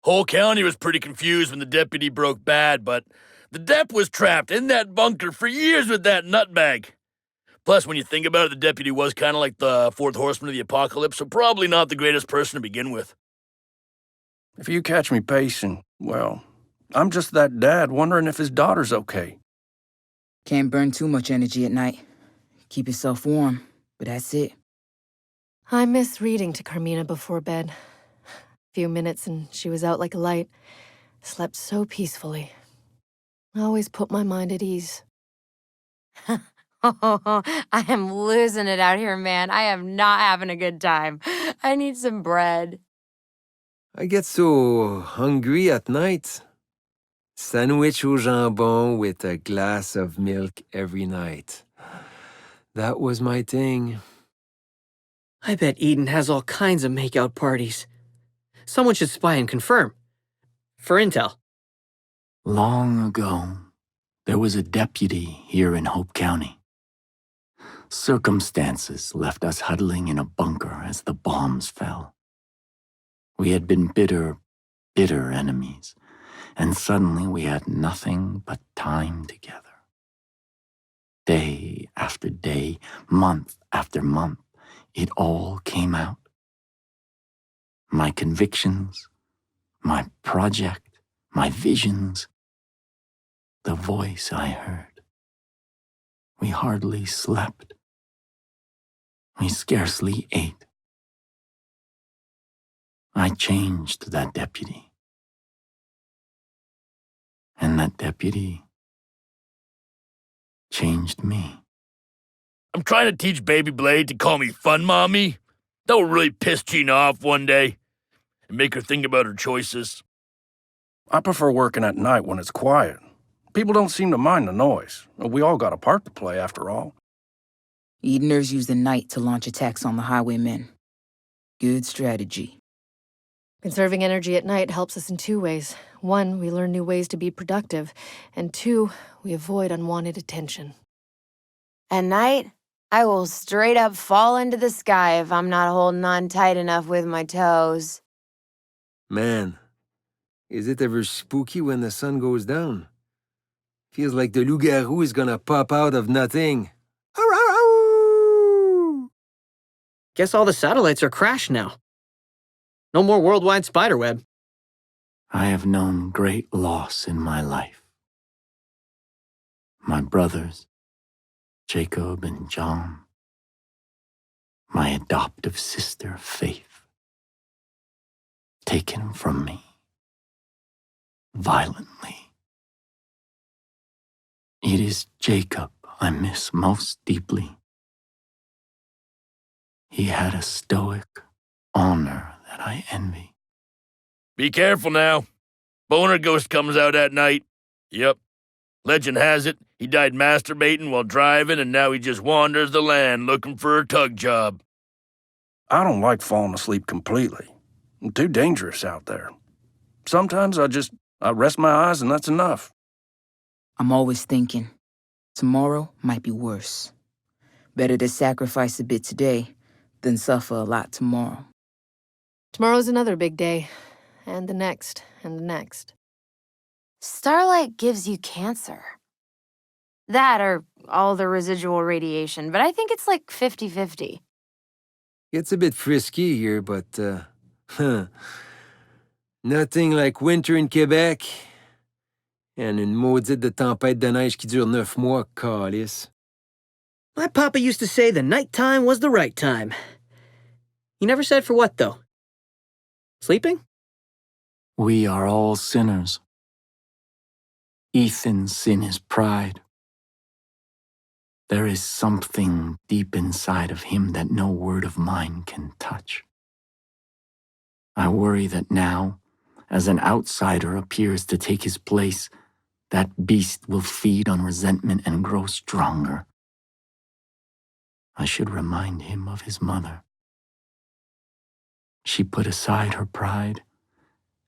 Whole county was pretty confused when the deputy broke bad, but the dep was trapped in that bunker for years with that nutbag. Plus, when you think about it, the deputy was kind of like the fourth horseman of the apocalypse, so probably not the greatest person to begin with. If you catch me pacing, well, I'm just that dad wondering if his daughter's okay. Can't burn too much energy at night. Keep yourself warm, but that's it. I miss reading to Carmina before bed. A few minutes and she was out like a light. Slept so peacefully. I always put my mind at ease. Oh, I am losing it out here, man. I am not having a good time. I need some bread. I get so hungry at night. Sandwich au jambon with a glass of milk every night. That was my thing. I bet Eden has all kinds of make-out parties. Someone should spy and confirm. For intel. Long ago, there was a deputy here in Hope County. Circumstances left us huddling in a bunker as the bombs fell. We had been bitter, bitter enemies, and suddenly we had nothing but time together. Day after day, month after month, it all came out. My convictions, my project, my visions, the voice I heard. We hardly slept. We scarcely ate. I changed that deputy. And that deputy changed me. I'm trying to teach Baby Blade to call me Fun Mommy. That will really piss Gina off one day and make her think about her choices. I prefer working at night when it's quiet. People don't seem to mind the noise. We all got a part to play, after all. Edeners use the night to launch attacks on the highwaymen. Good strategy. Conserving energy at night helps us in two ways. One, we learn new ways to be productive. And two, we avoid unwanted attention. At night, I will straight up fall into the sky if I'm not holding on tight enough with my toes. Man, is it ever spooky when the sun goes down? Feels like the loup-garou is gonna pop out of nothing. Guess all the satellites are crashed now. No more worldwide spiderweb. I have known great loss in my life. My brothers, Jacob and John. My adoptive sister, Faith. Taken from me. Violently. It is Jacob I miss most deeply. He had a stoic honor that I envy. Be careful now. Boner Ghost comes out at night. Yep. Legend has it, he died masturbating while driving, and now he just wanders the land looking for a tug job. I don't like falling asleep completely. I'm too dangerous out there. Sometimes I rest my eyes and that's enough. I'm always thinking, tomorrow might be worse. Better to sacrifice a bit today than suffer a lot tomorrow. Tomorrow's another big day. And the next, and the next. Starlight gives you cancer. That or all the residual radiation, but I think it's like 50-50. It's a bit frisky here, but, nothing like winter in Quebec. And une maudite de tempête de neige qui dure 9 mois, calice. My papa used to say the nighttime was the right time. He never said for what, though. Sleeping? We are all sinners. Ethan's sin is pride. There is something deep inside of him that no word of mine can touch. I worry that now, as an outsider appears to take his place, that beast will feed on resentment and grow stronger. I should remind him of his mother. She put aside her pride,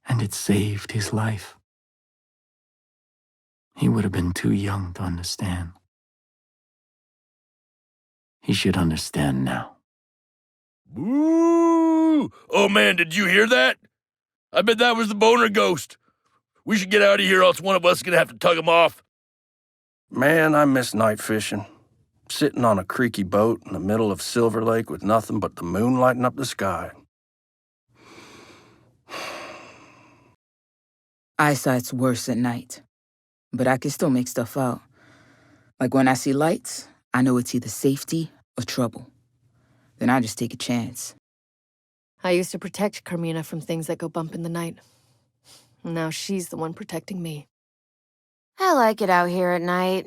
and it saved his life. He would have been too young to understand. He should understand now. Boo! Oh man, did you hear that? I bet that was the boner ghost. We should get out of here, else one of us is gonna have to tug him off. Man, I miss night fishing. Sitting on a creaky boat in the middle of Silver Lake with nothing but the moon lighting up the sky. Eyesight's worse at night, but I can still make stuff out. Like when I see lights, I know it's either safety or trouble. Then I just take a chance. I used to protect Carmina from things that go bump in the night. Now she's the one protecting me. I like it out here at night.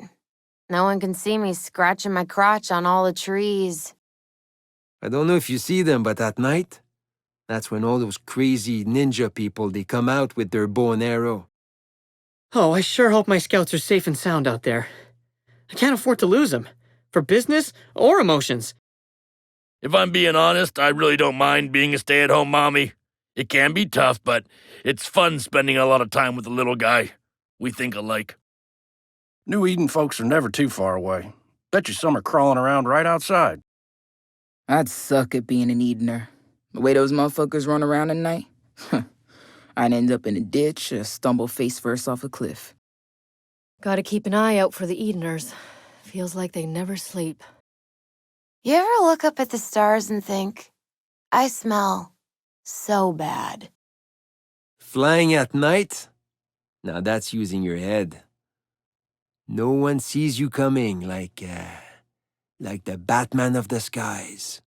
No one can see me scratching my crotch on all the trees. I don't know if you see them, but at night, that's when all those crazy ninja people, they come out with their bow and arrow. Oh, I sure hope my scouts are safe and sound out there. I can't afford to lose them, for business or emotions. If I'm being honest, I really don't mind being a stay-at-home mommy. It can be tough, but it's fun spending a lot of time with the little guy. We think alike. New Eden folks are never too far away. Bet you some are crawling around right outside. I'd suck at being an Edener. The way those motherfuckers run around at night, I'd end up in a ditch or stumble face first off a cliff. Gotta keep an eye out for the Edeners. Feels like they never sleep. You ever look up at the stars and think, I smell so bad? Flying at night? Now that's using your head. No one sees you coming like the Batman of the skies.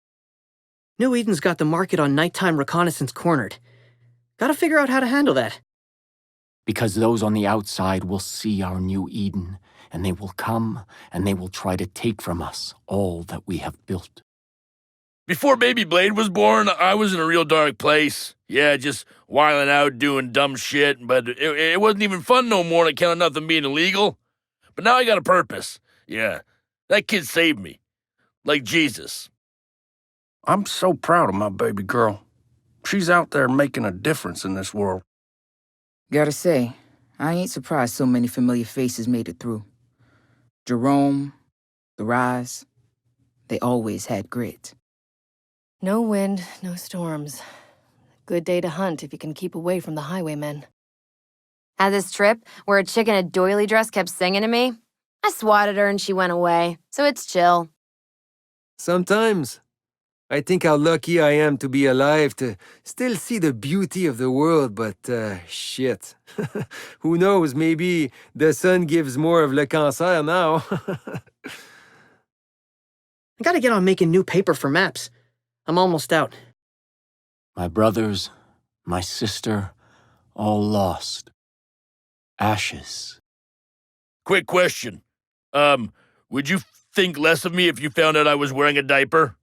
New Eden's got the market on nighttime reconnaissance cornered. Gotta figure out how to handle that. Because those on the outside will see our new Eden, and they will come, and they will try to take from us all that we have built. Before Baby Blade was born, I was in a real dark place. Yeah, just whiling out, doing dumb shit, but it wasn't even fun no more on account of nothing being illegal. But now I got a purpose. Yeah, that kid saved me. Like Jesus. I'm so proud of my baby girl. She's out there making a difference in this world. Gotta say, I ain't surprised so many familiar faces made it through. Jerome, the Rise, they always had grit. No wind, no storms. Good day to hunt if you can keep away from the highwaymen. Had this trip where a chick in a doily dress kept singing to me. I swatted her and she went away, so it's chill. Sometimes, I think how lucky I am to be alive to still see the beauty of the world, but shit. Who knows, maybe the sun gives more of le cancer now. I gotta get on making new paper for maps. I'm almost out. My brothers, my sister, all lost. Ashes. Quick question. Would you think less of me if you found out I was wearing a diaper?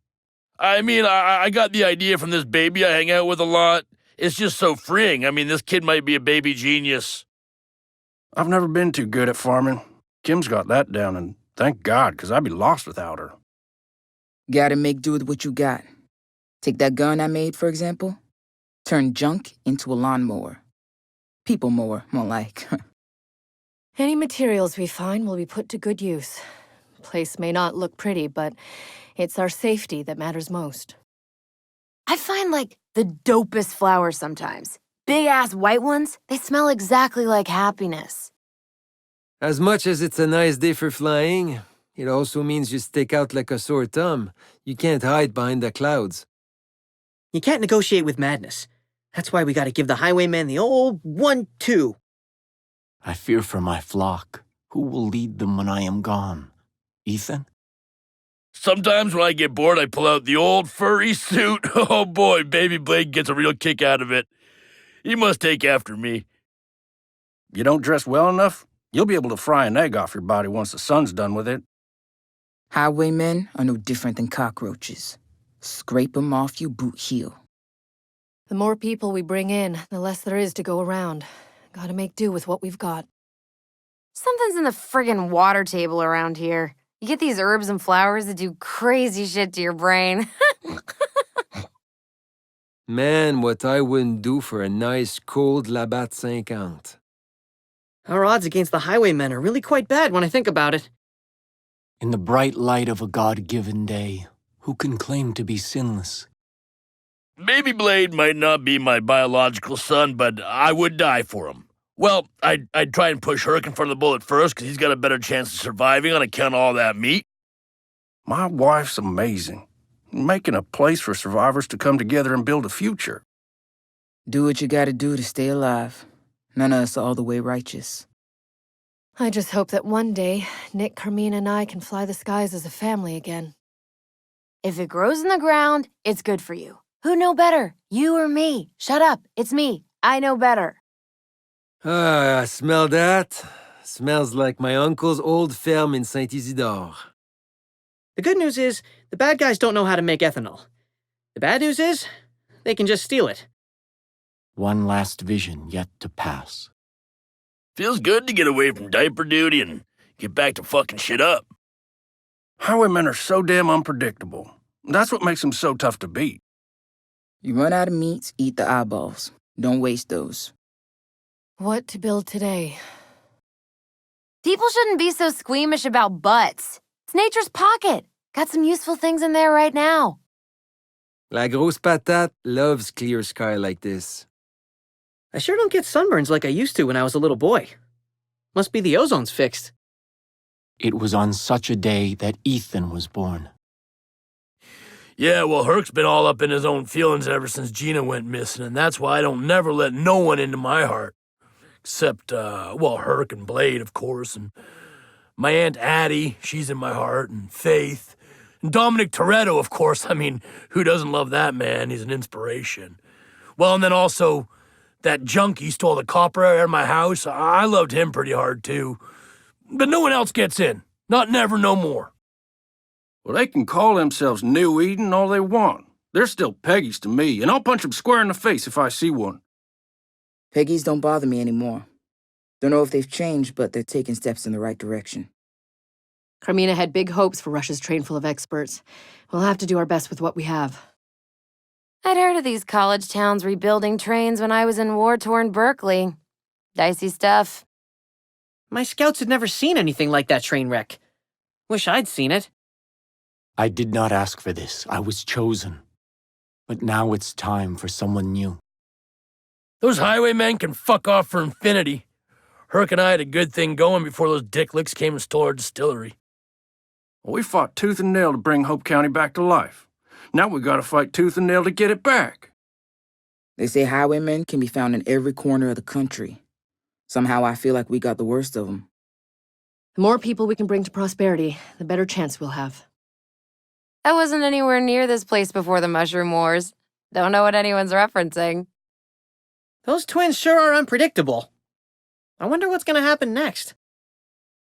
I mean, I got the idea from this baby I hang out with a lot. It's just so freeing. I mean, this kid might be a baby genius. I've never been too good at farming. Kim's got that down, and thank God, 'cause I'd be lost without her. Gotta make do with what you got. Take that gun I made, for example. Turn junk into a lawnmower. People mower, more like. Any materials we find will be put to good use. Place may not look pretty, but it's our safety that matters most. I find, like, the dopest flowers sometimes. Big-ass white ones, they smell exactly like happiness. As much as it's a nice day for flying, it also means you stick out like a sore thumb. You can't hide behind the clouds. You can't negotiate with madness. That's why we gotta give the highwaymen the old 1-2. I fear for my flock. Who will lead them when I am gone? Ethan? Sometimes when I get bored, I pull out the old furry suit. Oh boy, Baby Blade gets a real kick out of it. He must take after me. You don't dress well enough, you'll be able to fry an egg off your body once the sun's done with it. Highwaymen are no different than cockroaches. Scrape 'em off your boot heel. The more people we bring in, the less there is to go around. Gotta make do with what we've got. Something's in the friggin' water table around here. You get these herbs and flowers that do crazy shit to your brain. Man, what I wouldn't do for a nice cold Labatt 50. Our odds against the highwaymen are really quite bad when I think about it. In the bright light of a God-given day, who can claim to be sinless? Baby Blade might not be my biological son, but I would die for him. Well, I'd try and push Herc in front of the bullet first, because he's got a better chance of surviving on account of all that meat. My wife's amazing. Making a place for survivors to come together and build a future. Do what you gotta do to stay alive. None of us are all the way righteous. I just hope that one day, Nick, Carmine, and I can fly the skies as a family again. If it grows in the ground, it's good for you. Who know better, you or me? Shut up, it's me. I know better. Ah, smell that? Smells like my uncle's old ferme in Saint-Isidore. The good news is, the bad guys don't know how to make ethanol. The bad news is, they can just steal it. One last vision yet to pass. Feels good to get away from diaper duty and get back to fucking shit up. Highwaymen are so damn unpredictable. That's what makes them so tough to beat. You run out of meats, eat the eyeballs. Don't waste those. What to build today? People shouldn't be so squeamish about butts. It's nature's pocket. Got some useful things in there right now. La grosse patate loves clear sky like this. I sure don't get sunburns like I used to when I was a little boy. Must be the ozone's fixed. It was on such a day that Ethan was born. Yeah, well, Herc's been all up in his own feelings ever since Gina went missing, and that's why I don't never let no one into my heart. Except, well, Herc and Blade, of course, and my Aunt Addie, she's in my heart, and Faith. And Dominic Toretto, of course. I mean, who doesn't love that man? He's an inspiration. Well, and then also, that junkie stole the copper out of my house. I loved him pretty hard, too. But no one else gets in. Not never, no more. Well, they can call themselves New Eden all they want. They're still Peggy's to me, and I'll punch them square in the face if I see one. Peggy's don't bother me anymore. Don't know if they've changed, but they're taking steps in the right direction. Carmina had big hopes for Russia's train full of experts. We'll have to do our best with what we have. I'd heard of these college towns rebuilding trains when I was in war-torn Berkeley. Dicey stuff. My scouts had never seen anything like that train wreck. Wish I'd seen it. I did not ask for this. I was chosen. But now it's time for someone new. Those highwaymen can fuck off for infinity. Herc and I had a good thing going before those dicklicks came and stole our distillery. Well, we fought tooth and nail to bring Hope County back to life. Now we gotta fight tooth and nail to get it back. They say highwaymen can be found in every corner of the country. Somehow I feel like we got the worst of them. The more people we can bring to prosperity, the better chance we'll have. I wasn't anywhere near this place before the Mushroom Wars. Don't know what anyone's referencing. Those twins sure are unpredictable. I wonder what's gonna happen next.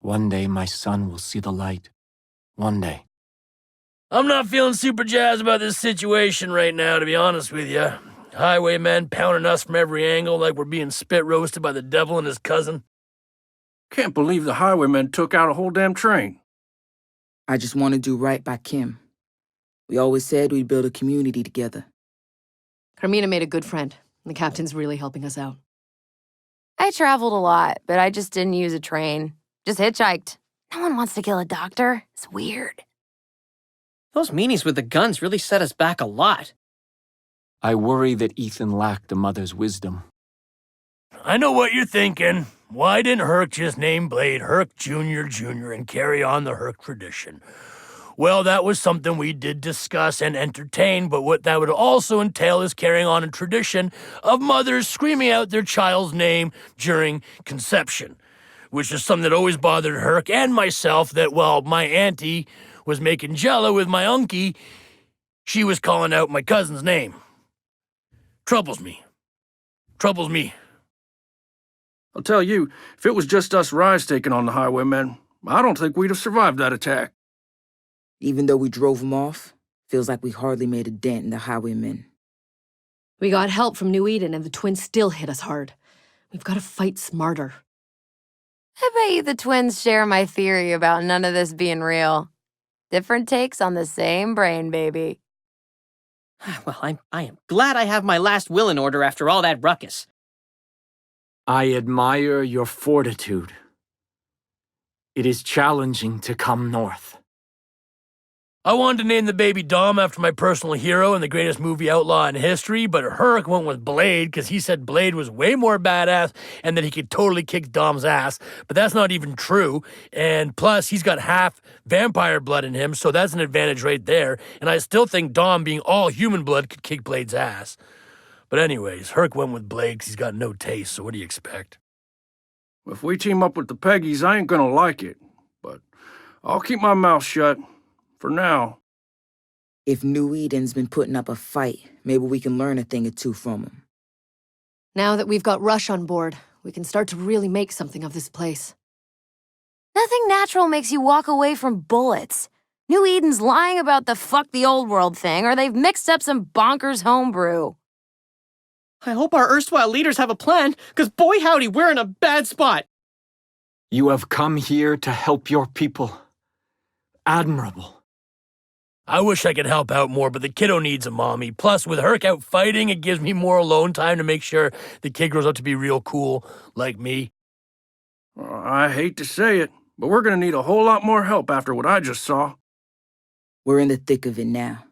One day my son will see the light. One day. I'm not feeling super jazzed about this situation right now, to be honest with you. Highwaymen pounding us from every angle like we're being spit roasted by the devil and his cousin. Can't believe the highwaymen took out a whole damn train. I just want to do right by Kim. We always said we'd build a community together. Carmina made a good friend. The captain's really helping us out. I traveled a lot, but I just didn't use a train. Just hitchhiked. No one wants to kill a doctor. It's weird. Those meanies with the guns really set us back a lot. I worry that Ethan lacked a mother's wisdom. I know what you're thinking. Why didn't Herc just name Blade Herc Jr. and carry on the Herc tradition? Well, that was something we did discuss and entertain, but what that would also entail is carrying on a tradition of mothers screaming out their child's name during conception, which is something that always bothered Herc and myself, that while my auntie was making jello with my unkie, she was calling out my cousin's name. Troubles me. Troubles me. I'll tell you, if it was just us Ryes taking on the highwaymen, I don't think we'd have survived that attack. Even though we drove them off, feels like we hardly made a dent in the highwaymen. We got help from New Eden, and the twins still hit us hard. We've got to fight smarter. I bet you the twins share my theory about none of this being real. Different takes on the same brain, baby. Well, I am glad I have my last will in order after all that ruckus. I admire your fortitude. It is challenging to come north. I wanted to name the baby Dom after my personal hero and the greatest movie outlaw in history, but Herc went with Blade because he said Blade was way more badass and that he could totally kick Dom's ass. But that's not even true. And plus, he's got half vampire blood in him, so that's an advantage right there. And I still think Dom, being all human blood, could kick Blade's ass. But anyways, Herc went with Blade because he's got no taste, so what do you expect? If we team up with the Peggies, I ain't gonna like it. But I'll keep my mouth shut. For now. If New Eden's been putting up a fight, maybe we can learn a thing or two from him. Now that we've got Rush on board, we can start to really make something of this place. Nothing natural makes you walk away from bullets. New Eden's lying about the fuck the old world thing, or they've mixed up some bonkers homebrew. I hope our erstwhile leaders have a plan, because boy howdy, we're in a bad spot. You have come here to help your people. Admirable. I wish I could help out more, but the kiddo needs a mommy. Plus, with Herc out fighting, it gives me more alone time to make sure the kid grows up to be real cool, like me. I hate to say it, but we're gonna need a whole lot more help after what I just saw. We're in the thick of it now.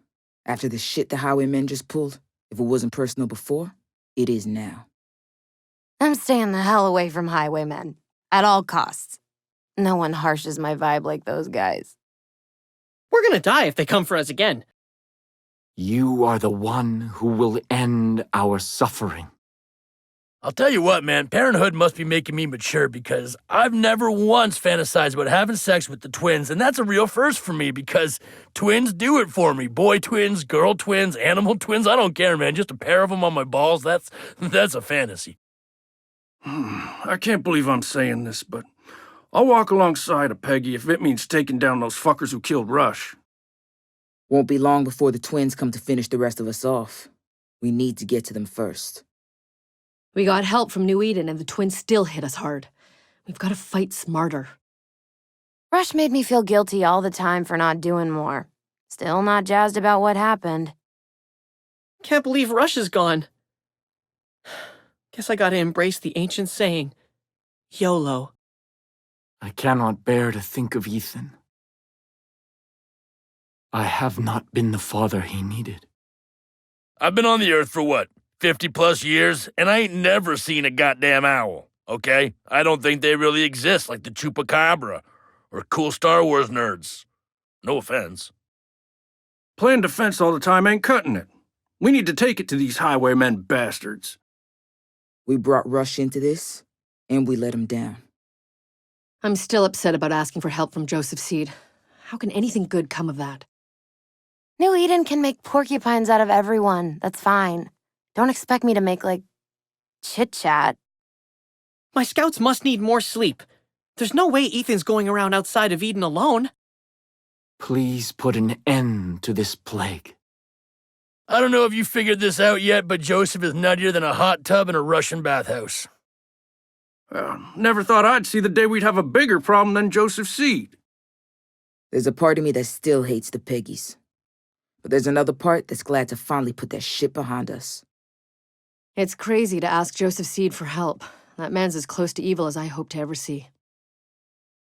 After the shit the highwaymen just pulled, if it wasn't personal before, it is now. I'm staying the hell away from highwaymen. At all costs. No one harshes my vibe like those guys. We're gonna die if they come for us again. You are the one who will end our suffering. I'll tell you what, man, parenthood must be making me mature because I've never once fantasized about having sex with the twins, and that's a real first for me because twins do it for me. Boy twins, girl twins, animal twins, I don't care, man. Just a pair of them on my balls, that's a fantasy. I can't believe I'm saying this, but I'll walk alongside of Peggy if it means taking down those fuckers who killed Rush. Won't be long before the twins come to finish the rest of us off. We need to get to them first. We got help from New Eden and the twins still hit us hard. We've got to fight smarter. Rush made me feel guilty all the time for not doing more. Still not jazzed about what happened. Can't believe Rush is gone. Guess I gotta embrace the ancient saying, YOLO. I cannot bear to think of Ethan. I have not been the father he needed. I've been on the earth for what, 50 plus years, and I ain't never seen a goddamn owl, okay? I don't think they really exist like the Chupacabra or cool Star Wars nerds. No offense. Playing defense all the time ain't cutting it. We need to take it to these highwaymen bastards. We brought Rush into this, and we let him down. I'm still upset about asking for help from Joseph Seed. How can anything good come of that? New Eden can make porcupines out of everyone. That's fine. Don't expect me to make, chit-chat. My scouts must need more sleep. There's no way Ethan's going around outside of Eden alone. Please put an end to this plague. I don't know if you figured this out yet, but Joseph is nuttier than a hot tub in a Russian bathhouse. Never thought I'd see the day we'd have a bigger problem than Joseph Seed. There's a part of me that still hates the Peggies. But there's another part that's glad to finally put that shit behind us. It's crazy to ask Joseph Seed for help. That man's as close to evil as I hope to ever see.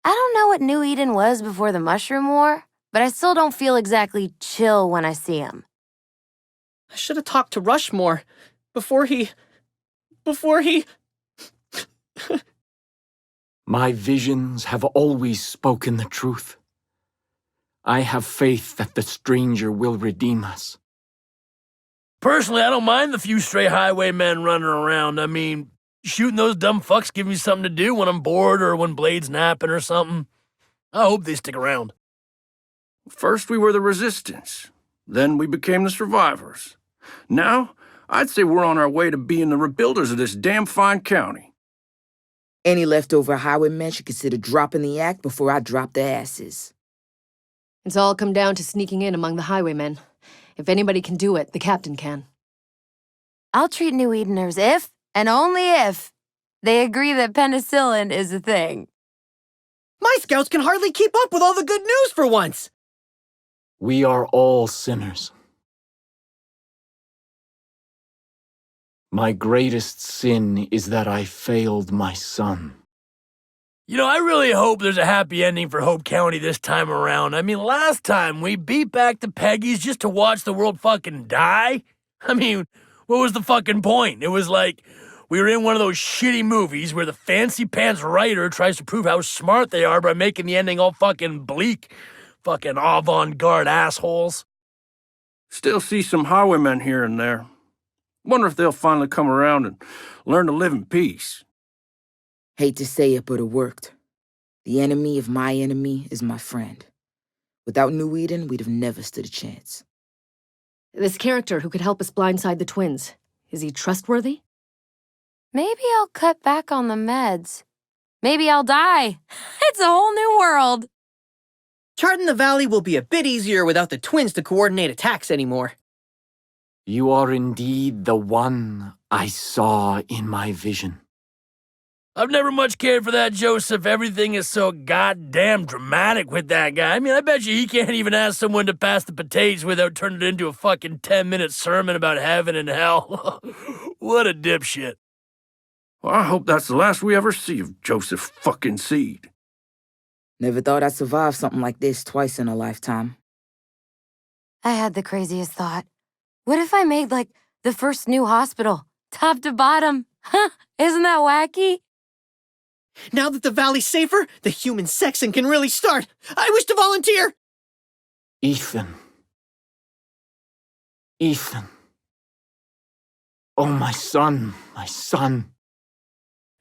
I don't know what New Eden was before the Mushroom War, but I still don't feel exactly chill when I see him. I should have talked to Rush more before he... My visions have always spoken the truth. I have faith that the stranger will redeem us. Personally, I don't mind the few stray highwaymen running around. I mean, shooting those dumb fucks give me something to do when I'm bored or when Blade's napping or something. I hope they stick around. First we were the Resistance. Then we became the Survivors. Now, I'd say we're on our way to being the rebuilders of this damn fine county. Any leftover highwaymen should consider dropping the act before I drop their asses. It's all come down to sneaking in among the highwaymen. If anybody can do it, the captain can. I'll treat New Edeners if, and only if, they agree that penicillin is a thing. My scouts can hardly keep up with all the good news for once. We are all sinners. My greatest sin is that I failed my son. You know, I really hope there's a happy ending for Hope County this time around. I mean, last time we beat back the Peggies just to watch the world fucking die. I mean, what was the fucking point? It was like we were in one of those shitty movies where the fancy pants writer tries to prove how smart they are by making the ending all fucking bleak. Fucking avant-garde assholes. Still see some highwaymen here and there. Wonder if they'll finally come around and learn to live in peace. Hate to say it, but it worked. The enemy of my enemy is my friend. Without New Eden, we'd have never stood a chance. This character who could help us blindside the twins, is he trustworthy? Maybe I'll cut back on the meds. Maybe I'll die. It's a whole new world. Charting the valley will be a bit easier without the twins to coordinate attacks anymore. You are indeed the one I saw in my vision. I've never much cared for that Joseph. Everything is so goddamn dramatic with that guy. I mean, I bet you he can't even ask someone to pass the potatoes without turning it into a fucking 10-minute sermon about heaven and hell. What a dipshit. Well, I hope that's the last we ever see of Joseph fucking Seed. Never thought I'd survive something like this twice in a lifetime. I had the craziest thought. What if I made, like, the first new hospital, top to bottom? Huh? Isn't that wacky? Now that the valley's safer, the human sexing can really start. I wish to volunteer. Ethan. Ethan. Oh, my son, my son.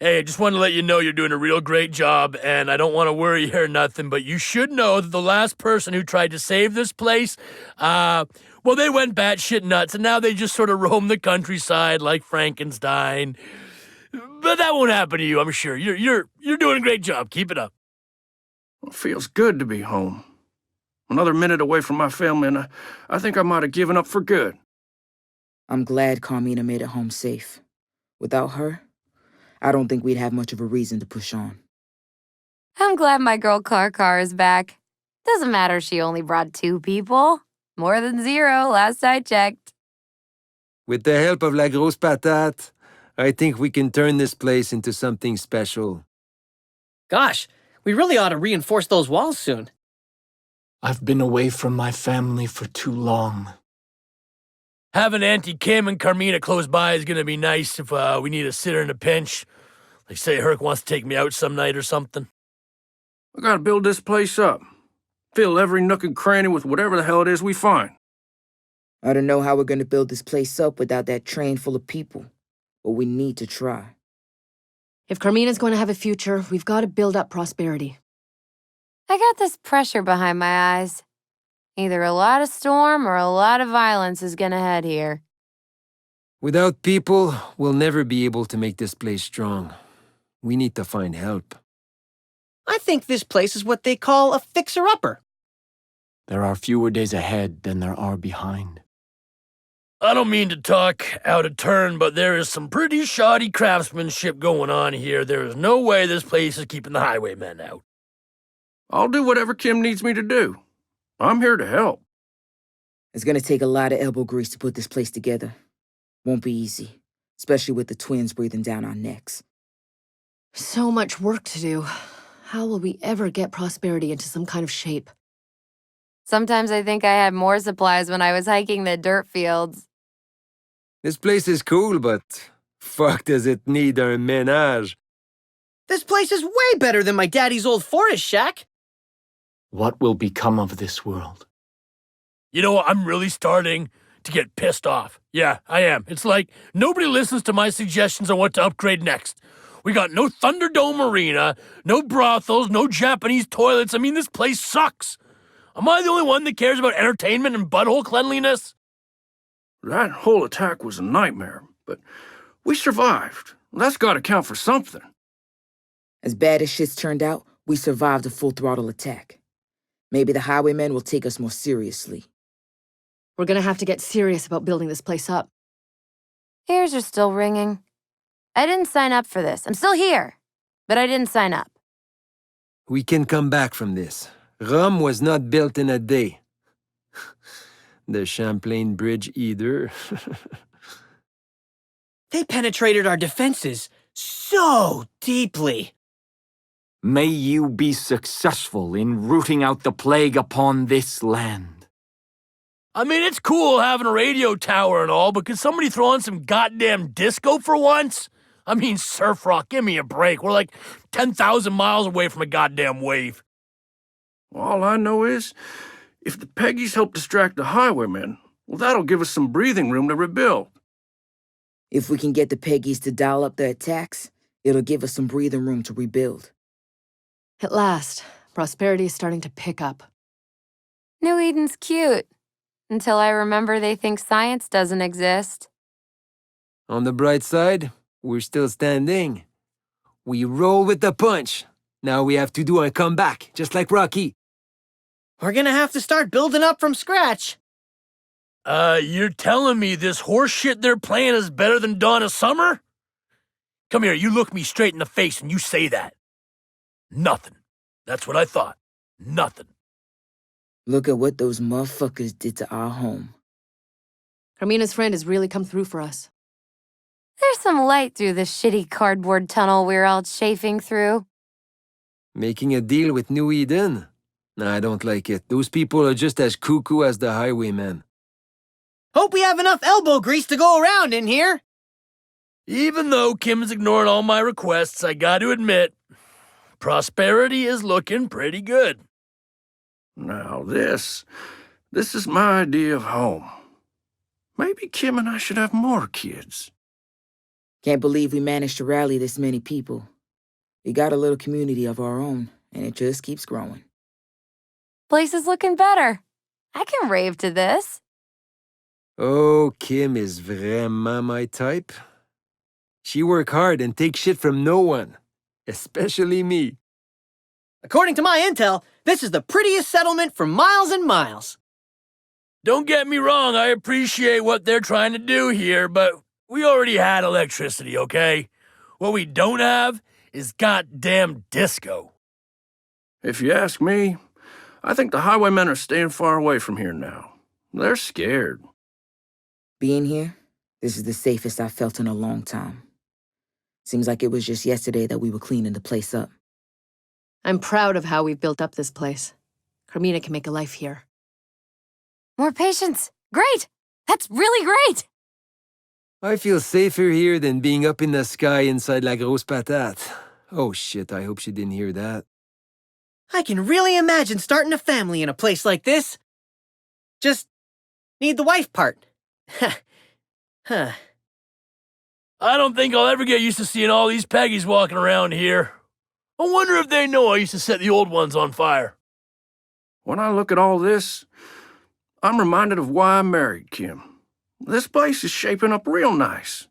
Hey, I just wanted to let you know you're doing a real great job, and I don't want to worry you or nothing, but you should know that the last person who tried to save this place, well, they went batshit nuts, and now they just sort of roam the countryside like Frankenstein. But that won't happen to you, I'm sure. You're doing a great job. Keep it up. It feels good to be home. Another minute away from my family, and I think I might have given up for good. I'm glad Carmina made it home safe. Without her, I don't think we'd have much of a reason to push on. I'm glad my girl Car is back. Doesn't matter she only brought 2 people. More than 0, last I checked. With the help of La Grosse Patate, I think we can turn this place into something special. Gosh, we really ought to reinforce those walls soon. I've been away from my family for too long. Having Auntie Kim and Carmina close by is going to be nice if we need a sitter in a pinch. Like, say Herc wants to take me out some night or something. I gotta build this place up. Fill every nook and cranny with whatever the hell it is we find. I don't know how we're going to build this place up without that train full of people, but we need to try. If Carmina's going to have a future, we've got to build up prosperity. I got this pressure behind my eyes. Either a lot of storm or a lot of violence is gonna head here. Without people, we'll never be able to make this place strong. We need to find help. I think this place is what they call a fixer-upper. There are fewer days ahead than there are behind. I don't mean to talk out of turn, but there is some pretty shoddy craftsmanship going on here. There is no way this place is keeping the highwaymen out. I'll do whatever Kim needs me to do. I'm here to help. It's going to take a lot of elbow grease to put this place together. Won't be easy, especially with the twins breathing down our necks. So much work to do. How will we ever get prosperity into some kind of shape? Sometimes I think I had more supplies when I was hiking the dirt fields. This place is cool, but fuck does it need a ménage? This place is way better than my daddy's old forest shack. What will become of this world? You know, I'm really starting to get pissed off. Yeah, I am. It's like nobody listens to my suggestions on what to upgrade next. We got no Thunderdome Arena, no brothels, no Japanese toilets. I mean, this place sucks. Am I the only one that cares about entertainment and butthole cleanliness? That whole attack was a nightmare, but we survived. That's gotta count for something. As bad as shit's turned out, we survived a full-throttle attack. Maybe the highwaymen will take us more seriously. We're gonna have to get serious about building this place up. Ears are still ringing. I didn't sign up for this. I'm still here, but I didn't sign up. We can come back from this. Rome was not built in a day. The Champlain Bridge either. They penetrated our defenses so deeply. May you be successful in rooting out the plague upon this land. I mean, it's cool having a radio tower and all, but could somebody throw on some goddamn disco for once? I mean, surf rock, give me a break. We're like 10,000 miles away from a goddamn wave. All I know is, if the Peggies help distract the highwaymen, well, that'll give us some breathing room to rebuild. If we can get the Peggies to dial up their attacks, it'll give us some breathing room to rebuild. At last, prosperity is starting to pick up. New Eden's cute. Until I remember they think science doesn't exist. On the bright side, we're still standing. We roll with the punch. Now we have to do a comeback, just like Rocky. We're gonna have to start building up from scratch. You're telling me this horse shit they're playing is better than Dawn of Summer? Come here, you look me straight in the face and you say that. Nothing. That's what I thought. Nothing. Look at what those motherfuckers did to our home. Carmina's friend has really come through for us. There's some light through the shitty cardboard tunnel we're all chafing through. Making a deal with New Eden? Nah, I don't like it. Those people are just as cuckoo as the highwaymen. Hope we have enough elbow grease to go around in here. Even though Kim's ignoring all my requests, I gotta admit, prosperity is looking pretty good. Now this is my idea of home. Maybe Kim and I should have more kids. Can't believe we managed to rally this many people. We got a little community of our own, and it just keeps growing. Place is looking better. I can rave to this. Oh, Kim is vraiment my type. She work hard and take shit from no one, especially me. According to my intel, this is the prettiest settlement for miles and miles. Don't get me wrong, I appreciate what they're trying to do here, but we already had electricity, okay? What we don't have is goddamn disco. If you ask me, I think the highwaymen are staying far away from here now. They're scared. Being here, this is the safest I've felt in a long time. Seems like it was just yesterday that we were cleaning the place up. I'm proud of how we've built up this place. Carmina can make a life here. More patients. Great. That's really great. I feel safer here than being up in the sky inside La Grosse Patate. Oh shit, I hope she didn't hear that. I can really imagine starting a family in a place like this. Just need the wife part. Huh. I don't think I'll ever get used to seeing all these Peggies walking around here. I wonder if they know I used to set the old ones on fire. When I look at all this, I'm reminded of why I married Kim. This place is shaping up real nice.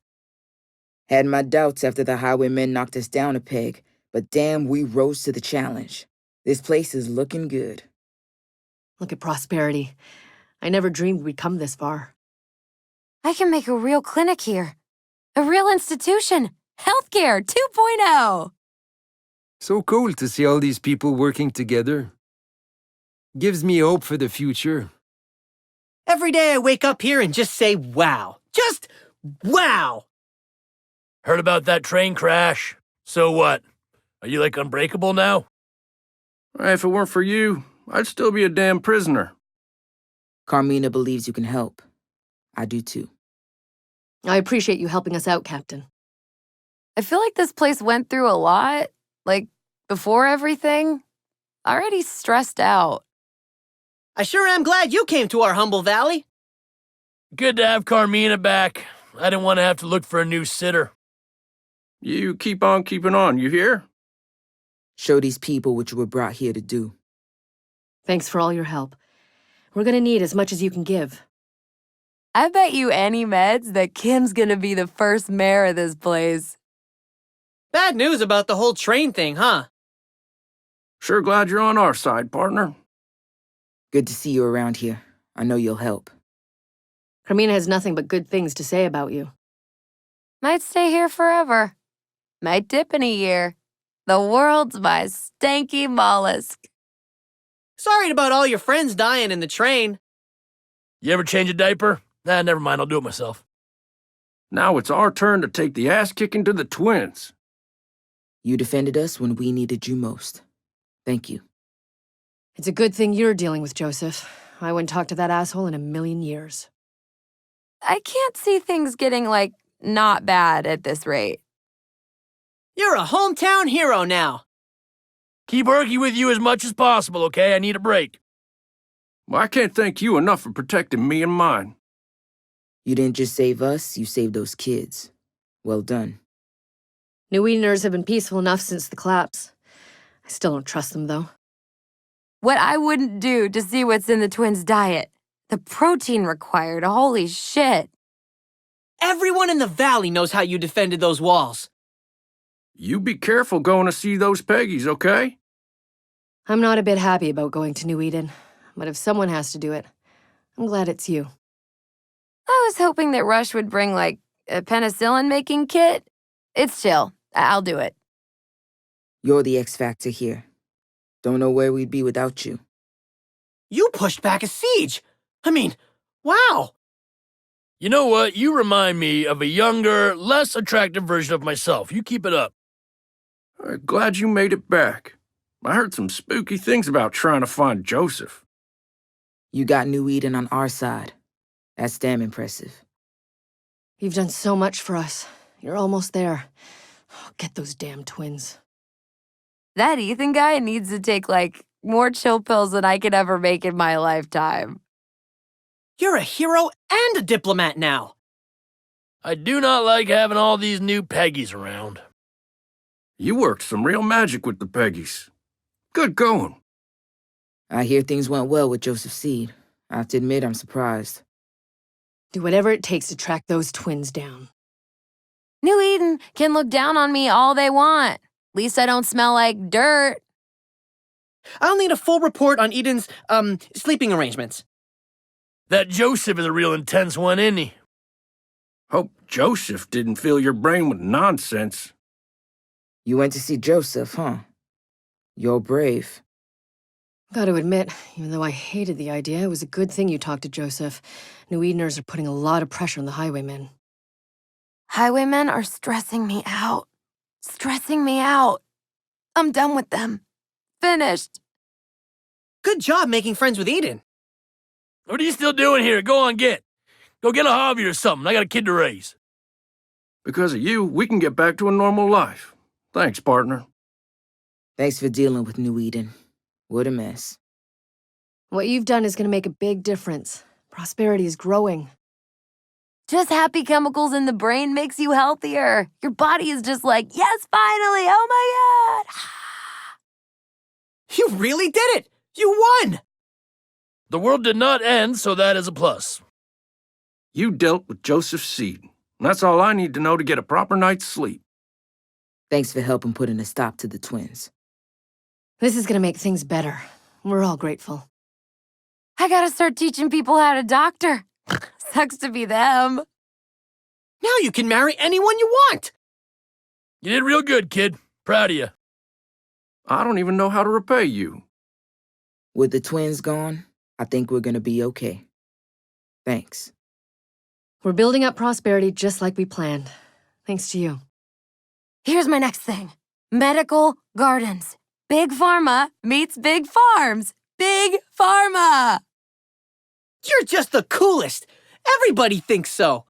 Had my doubts after the highwaymen knocked us down a peg, but damn, we rose to the challenge. This place is looking good. Look at prosperity. I never dreamed we'd come this far. I can make a real clinic here. A real institution. Healthcare 2.0. So cool to see all these people working together. Gives me hope for the future. Every day I wake up here and just say, wow. Just wow. Heard about that train crash? So what? Are you like unbreakable now? If it weren't for you, I'd still be a damn prisoner. Carmina believes you can help. I do too. I appreciate you helping us out, Captain. I feel like this place went through a lot. Like, before everything. Already stressed out. I sure am glad you came to our humble valley. Good to have Carmina back. I didn't want to have to look for a new sitter. You keep on keeping on, you hear? Show these people what you were brought here to do. Thanks for all your help. We're gonna need as much as you can give. I bet you any meds that Kim's gonna be the first mayor of this place. Bad news about the whole train thing, huh? Sure glad you're on our side, partner. Good to see you around here. I know you'll help. Carmina has nothing but good things to say about you. Might stay here forever. Might dip in a year. The world's my stanky mollusk. Sorry about all your friends dying in the train. You ever change a diaper? Nah, never mind, I'll do it myself. Now it's our turn to take the ass kicking to the twins. You defended us when we needed you most. Thank you. It's a good thing you're dealing with Joseph. I wouldn't talk to that asshole in a million years. I can't see things getting, not bad at this rate. You're a hometown hero now. Keep working with you as much as possible, okay? I need a break. Well, I can't thank you enough for protecting me and mine. You didn't just save us, you saved those kids. Well done. New Edeners have been peaceful enough since the collapse. I still don't trust them, though. What I wouldn't do to see what's in the twins' diet. The protein required, holy shit. Everyone in the valley knows how you defended those walls. You be careful going to see those Peggies, okay? I'm not a bit happy about going to New Eden, but if someone has to do it, I'm glad it's you. I was hoping that Rush would bring, a penicillin-making kit. It's chill. I'll do it. You're the X factor here. Don't know where we'd be without you. You pushed back a siege. I mean, wow. You know what? You remind me of a younger, less attractive version of myself. You keep it up. Glad you made it back. I heard some spooky things about trying to find Joseph. You got New Eden on our side. That's damn impressive. You've done so much for us. You're almost there. Oh, get those damn twins. That Ethan guy needs to take, more chill pills than I could ever make in my lifetime. You're a hero and a diplomat now. I do not like having all these new Peggies around. You worked some real magic with the Peggies. Good going. I hear things went well with Joseph Seed. I have to admit, I'm surprised. Do whatever it takes to track those twins down. New Eden can look down on me all they want. At least I don't smell like dirt. I'll need a full report on Eden's, sleeping arrangements. That Joseph is a real intense one, isn't he? Hope Joseph didn't fill your brain with nonsense. You went to see Joseph, huh? You're brave. Gotta admit, even though I hated the idea, it was a good thing you talked to Joseph. New Edeners are putting a lot of pressure on the highwaymen. Highwaymen are stressing me out. Stressing me out. I'm done with them. Finished. Good job making friends with Eden. What are you still doing here? Go on, Go get a hobby or something. I got a kid to raise. Because of you, we can get back to a normal life. Thanks, partner. Thanks for dealing with New Eden. What a mess. What you've done is gonna make a big difference. Prosperity is growing. Just happy chemicals in the brain makes you healthier. Your body is just like, yes, finally, oh my God. You really did it! You won! The world did not end, so that is a plus. You dealt with Joseph Seed. That's all I need to know to get a proper night's sleep. Thanks for helping putting a stop to the twins. This is gonna make things better. We're all grateful. I gotta start teaching people how to doctor. Sucks to be them. Now you can marry anyone you want! You did real good, kid. Proud of you. I don't even know how to repay you. With the twins gone, I think we're gonna be okay. Thanks. We're building up prosperity just like we planned. Thanks to you. Here's my next thing. Medical gardens. Big Pharma meets Big Farms. Big Pharma! You're just the coolest! Everybody thinks so!